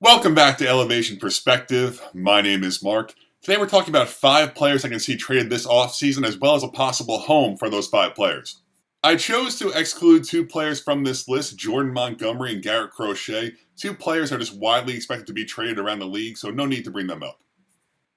Welcome back to Elevation Perspective. My name is Mark. Today we're talking about 5 players I can see traded this offseason as well as a possible home for those 5 players. I chose to exclude 2 players from this list, Jordan Montgomery and Garrett Crochet. 2 players are just widely expected to be traded around the league, so no need to bring them up.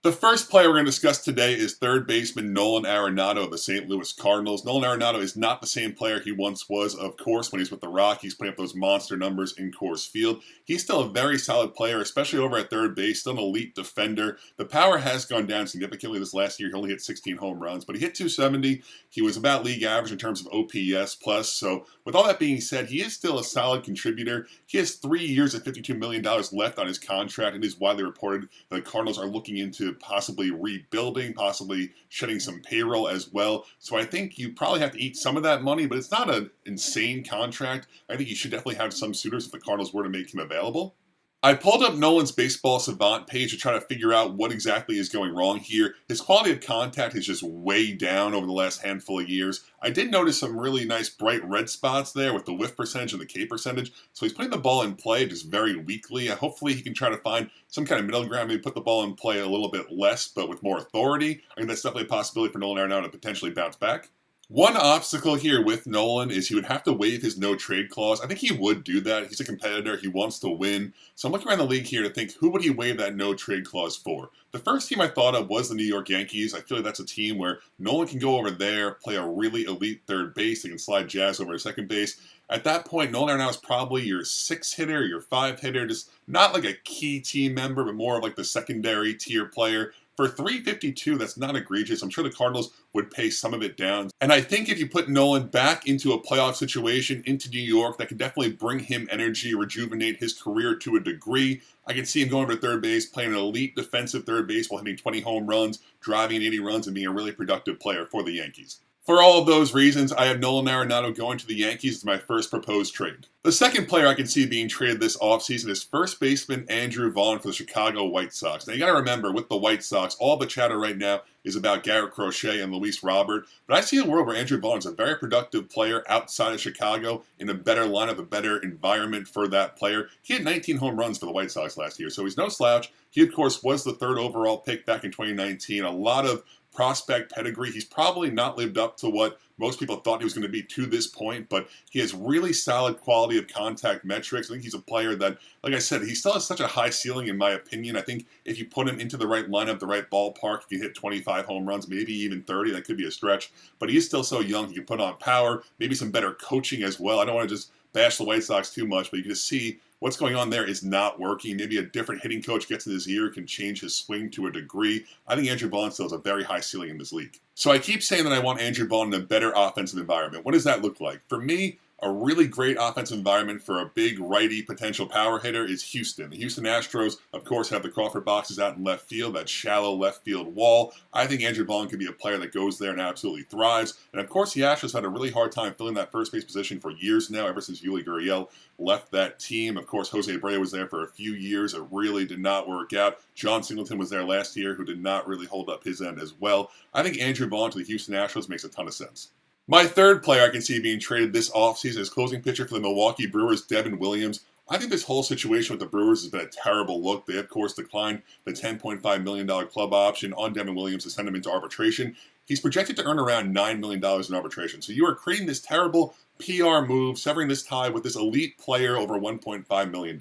The first player we're going to discuss today is third baseman Nolan Arenado of the St. Louis Cardinals. Nolan Arenado is not the same player he once was, of course, when he's with the Rockies, putting up those monster numbers in Coors Field. He's still a very solid player, especially over at third base, still an elite defender. The power has gone down significantly this last year. He only hit 16 home runs, but he hit 270. He was about league average in terms of OPS plus. So with all that being said, he is still a solid contributor. He has 3 years at $52 million left on his contract. It is widely reported that the Cardinals are looking into possibly rebuilding, possibly shedding some payroll as well. So I think you probably have to eat some of that money, but it's not an insane contract. I think you should definitely have some suitors if the Cardinals were to make him available. I pulled up Nolan's Baseball Savant page to try to figure out what exactly is going wrong here. His quality of contact is just way down over the last handful of years. I did notice some really nice bright red spots there with the whiff percentage and the K percentage. So he's putting the ball in play just very weakly. Hopefully he can try to find some kind of middle ground, maybe put the ball in play a little bit less, but with more authority. I think that's definitely a possibility for Nolan Arenado to potentially bounce back. One obstacle here with Nolan is he would have to waive his no-trade clause. I think he would do that. He's a competitor. He wants to win. So I'm looking around the league here to think, who would he waive that no-trade clause for? The first team I thought of was the New York Yankees. I feel like that's a team where Nolan can go over there, play a really elite third base. They can slide Jazz over to second base. At that point, Nolan Arenado is probably your 6 hitter, your 5 hitter, just not like a key team member, but more of like the secondary tier player. For $352, that's not egregious. I'm sure the Cardinals would pay some of it down. And I think if you put Nolan back into a playoff situation, into New York, that could definitely bring him energy, rejuvenate his career to a degree. I can see him going over to third base, playing an elite defensive third base while hitting 20 home runs, driving in 80 runs, and being a really productive player for the Yankees. For all of those reasons, I have Nolan Arenado going to the Yankees as my first proposed trade. The second player I can see being traded this offseason is first baseman Andrew Vaughn for the Chicago White Sox. Now, you got to remember, with the White Sox, all the chatter right now is about Garrett Crochet and Luis Robert. But I see a world where Andrew Vaughn is a very productive player outside of Chicago in a better lineup, a better environment for that player. He had 19 home runs for the White Sox last year, so he's no slouch. He, of course, was the 3rd overall pick back in 2019. A lot of prospect pedigree. He's probably not lived up to what most people thought he was going to be to this point, but he has really solid quality of contact metrics. I think he's a player that, like I said, he still has such a high ceiling in my opinion. I think if you put him into the right lineup, the right ballpark, he can hit 25 home runs, maybe even 30. That could be a stretch, but he is still so young. He can put on power, maybe some better coaching as well. I don't want to just bash the White Sox too much, but you can just see what's going on there is not working. Maybe a different hitting coach gets in his ear, can change his swing to a degree. I think Andrew Vaughn still has a very high ceiling in this league. So I keep saying that I want Andrew Vaughn in a better offensive environment. What does that look like? For me, a really great offensive environment for a big righty potential power hitter is Houston. The Houston Astros, of course, have the Crawford boxes out in left field, that shallow left field wall. I think Andrew Vaughn could be a player that goes there and absolutely thrives. And of course, the Astros had a really hard time filling that first base position for years now, ever since Yuli Gurriel left that team. Of course, Jose Abreu was there for a few years. It really did not work out. John Singleton was there last year, who did not really hold up his end as well. I think Andrew Vaughn to the Houston Astros makes a ton of sense. My third player I can see being traded this offseason is closing pitcher for the Milwaukee Brewers, Devin Williams. I think this whole situation with the Brewers has been a terrible look. They, of course, declined the $10.5 million club option on Devin Williams to send him into arbitration. He's projected to earn around $9 million in arbitration. So you are creating this terrible PR move, severing this tie with this elite player over $1.5 million.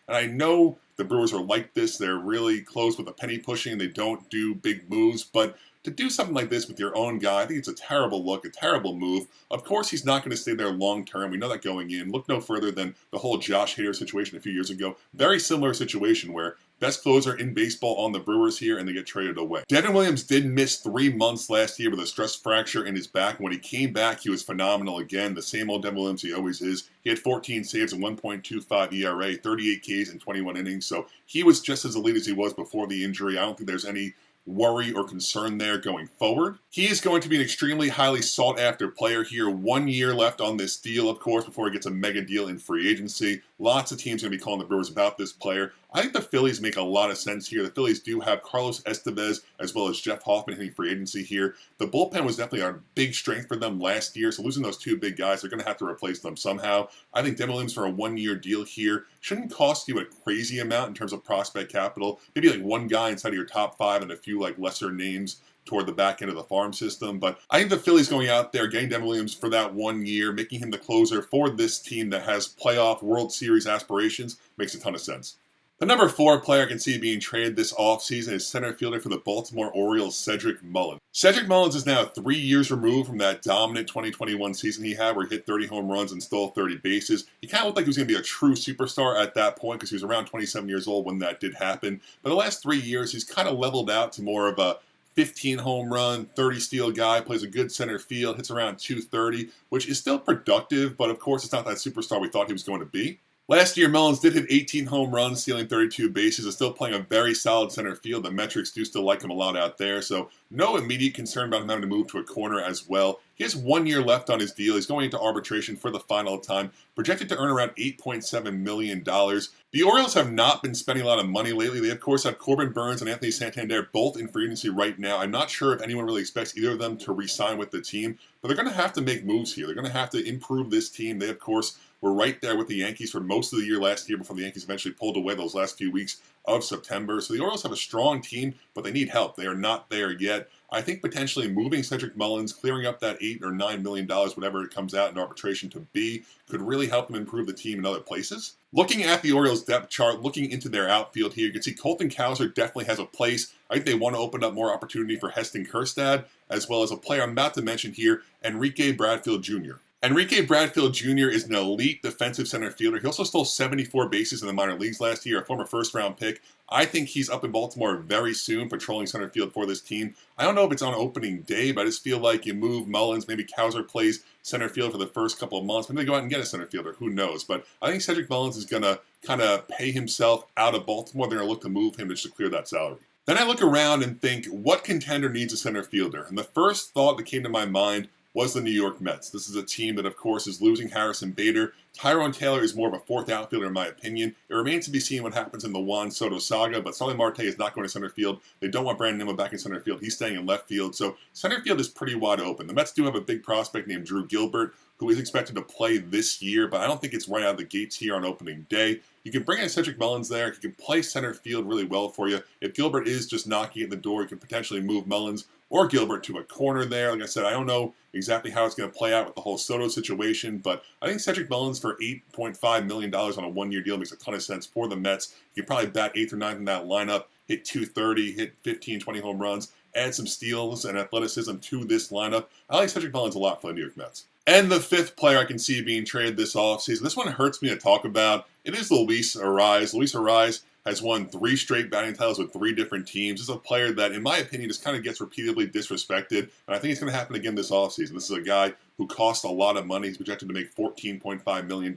And I know the Brewers are like this. They're really close with the penny pushing. They don't do big moves, but to do something like this with your own guy, I think it's a terrible look, a terrible move. Of course, he's not going to stay there long term. We know that going in. Look no further than the whole Josh Hader situation a few years ago. Very similar situation where best closer in baseball on the Brewers here, and they get traded away. Devin Williams did miss 3 months last year with a stress fracture in his back. When he came back, he was phenomenal again. The same old Devin Williams he always is. He had 14 saves and 1.25 ERA, 38 Ks in 21 innings. So he was just as elite as he was before the injury. I don't think there's any worry or concern there going forward. He is going to be an extremely highly sought-after player here. 1 year left on this deal, of course, before he gets a mega deal in free agency. Lots of teams are going to be calling the Brewers about this player. I think the Phillies make a lot of sense here. The Phillies do have Carlos Estevez as well as Jeff Hoffman hitting free agency here. The bullpen was definitely a big strength for them last year, so losing those 2 big guys, they're going to have to replace them somehow. I think Devin Williams for a 1 year deal here shouldn't cost you a crazy amount in terms of prospect capital. Maybe like one guy inside of your top 5 and a few like lesser names toward the back end of the farm system. But I think the Phillies going out there, getting Devin Williams for that 1 year, making him the closer for this team that has playoff World Series aspirations makes a ton of sense. The number 4 player I can see being traded this offseason is center fielder for the Baltimore Orioles, Cedric Mullins. Cedric Mullins is now 3 years removed from that dominant 2021 season he had where he hit 30 home runs and stole 30 bases. He kind of looked like he was going to be a true superstar at that point because he was around 27 years old when that did happen. But the last 3 years, he's kind of leveled out to more of a 15 home run, 30 steal guy, plays a good center field, hits around 230, which is still productive, but of course it's not that superstar we thought he was going to be. Last year, Mullins did hit 18 home runs, stealing 32 bases, and still playing a very solid center field. The metrics do still like him a lot out there, so no immediate concern about him having to move to a corner as well. He has 1 year left on his deal. He's going into arbitration for the final time, projected to earn around $8.7 million. The Orioles have not been spending a lot of money lately. They, of course, have Corbin Burnes and Anthony Santander both in free agency right now. I'm not sure if anyone really expects either of them to re-sign with the team, but they're going to have to make moves here. They're going to have to improve this team. They, of course, were right there with the Yankees for most of the year last year before the Yankees eventually pulled away those last few weeks of September. So the Orioles have a strong team, but they need help. They are not there yet. I think potentially moving Cedric Mullins, clearing up that $8 or $9 million, whatever it comes out in arbitration to be, could really help them improve the team in other places. Looking at the Orioles depth chart, looking into their outfield here, you can see Colton Cowser definitely has a place. I think they want to open up more opportunity for Heston Kjerstad, as well as a player I'm about to mention here, Enrique Bradfield Jr. Enrique Bradfield Jr. is an elite defensive center fielder. He also stole 74 bases in the minor leagues last year, a former first-round pick. I think he's up in Baltimore very soon, patrolling center field for this team. I don't know if it's on opening day, but I just feel like you move Mullins, maybe Cowser plays center field for the first couple of months. Maybe they go out and get a center fielder. Who knows? But I think Cedric Mullins is going to kind of pay himself out of Baltimore. They're going to look to move him just to clear that salary. Then I look around and think, what contender needs a center fielder? And the first thought that came to my mind was the New York Mets. This is a team that, of course, is losing Harrison Bader. Tyrone Taylor is more of a fourth outfielder, in my opinion. It remains to be seen what happens in the Juan Soto saga, but Starling Marte is not going to center field. They don't want Brandon Nimmo back in center field. He's staying in left field, so center field is pretty wide open. The Mets do have a big prospect named Drew Gilbert, who is expected to play this year, but I don't think it's right out of the gates here on opening day. You can bring in Cedric Mullins there. He can play center field really well for you. If Gilbert is just knocking at the door, you can potentially move Mullins or Gilbert to a corner there. Like I said, I don't know exactly how it's going to play out with the whole Soto situation, but I think Cedric Mullins for $8.5 million on a one-year deal makes a ton of sense for the Mets. You can probably bat 8th or 9th in that lineup, hit 230, hit 15, 20 home runs, add some steals and athleticism to this lineup. I like Cedric Mullins a lot for the New York Mets. And the 5th player I can see being traded this offseason, this one hurts me to talk about. It is Luis Arraez. Luis Arraez has won 3 straight batting titles with 3 different teams. This is a player that, in my opinion, just kind of gets repeatedly disrespected, and I think it's going to happen again this offseason. This is a guy who costs a lot of money. He's projected to make $14.5 million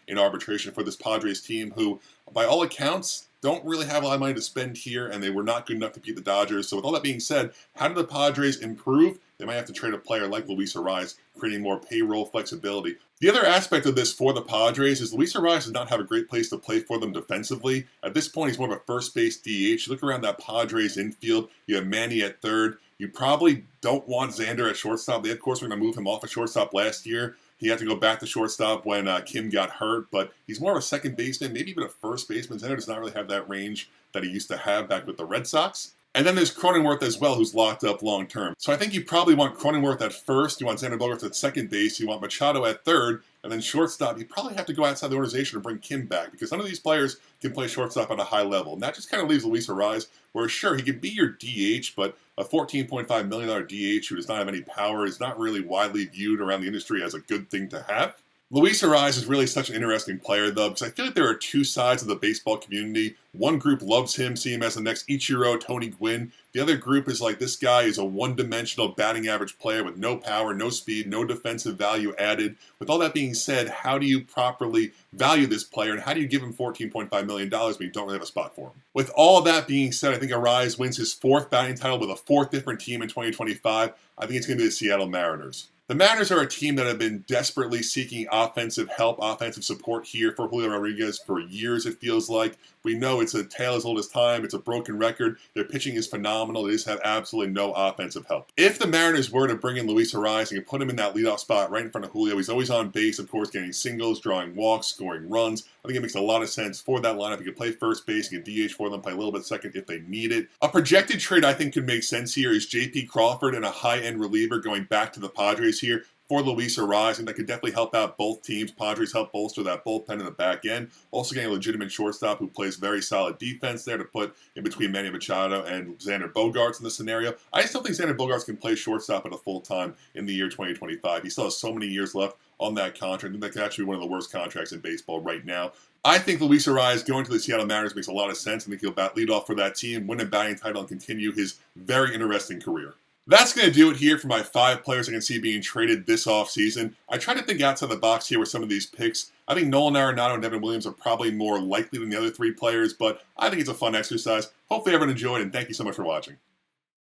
in arbitration for this Padres team, who, by all accounts, don't really have a lot of money to spend here, and they were not good enough to beat the Dodgers. So with all that being said, how do the Padres improve? They might have to trade a player like Luis Arraez, creating more payroll flexibility. The other aspect of this for the Padres is Luis Arraez does not have a great place to play for them defensively. At this point, he's more of a first base DH. You look around that Padres infield, you have Manny at third. You probably don't want Xander at shortstop. They, of course, were going to move him off of shortstop last year. He had to go back to shortstop when Kim got hurt, but he's more of a second baseman, maybe even a first baseman. Xander does not really have that range that he used to have back with the Red Sox. And then there's Cronenworth as well, who's locked up long-term. So I think you probably want Cronenworth at first, you want Xander Bogaerts at second base, you want Machado at third, and then shortstop, you probably have to go outside the organization and bring Kim back, because none of these players can play shortstop at a high level. And that just kind of leaves Luis Arraez, where sure, he could be your DH, but a $14.5 million DH who does not have any power is not really widely viewed around the industry as a good thing to have. Luis Arraez is really such an interesting player, though, because I feel like there are 2 sides of the baseball community. One group loves him, see him as the next Ichiro, Tony Gwynn. The other group is like, this guy is a one-dimensional batting average player with no power, no speed, no defensive value added. With all that being said, how do you properly value this player, and how do you give him $14.5 million when you don't really have a spot for him? With all that being said, I think Arraez wins his 4th batting title with a 4th different team in 2025. I think it's going to be the Seattle Mariners. The Mariners are a team that have been desperately seeking offensive help, offensive support here for Julio Rodriguez for years, it feels like. We know it's a tale as old as time. It's a broken record. Their pitching is phenomenal. They just have absolutely no offensive help. If the Mariners were to bring in Luis Arraez and put him in that leadoff spot right in front of Julio, he's always on base, of course, getting singles, drawing walks, scoring runs. I think it makes a lot of sense for that lineup. He can play first base, he can DH for them, play a little bit second if they need it. A projected trade I think could make sense here is J.P. Crawford and a high-end reliever going back to the Padres here for Luis Arraez, and that could definitely help out both teams. Padres help bolster that bullpen in the back end. Also getting a legitimate shortstop who plays very solid defense there to put in between Manny Machado and Xander Bogaerts in this scenario. I still think Xander Bogaerts can play shortstop at a full time in the year 2025. He still has so many years left on that contract. I think that could actually be one of the worst contracts in baseball right now. I think Luis Arraez going to the Seattle Mariners makes a lot of sense. I think he'll lead off for that team, win a batting title, and continue his very interesting career. That's going to do it here for my 5 players I can see being traded this offseason. I try to think outside the box here with some of these picks. I think Nolan Arenado and Devin Williams are probably more likely than the other 3 players, but I think it's a fun exercise. Hopefully everyone enjoyed, and thank you so much for watching.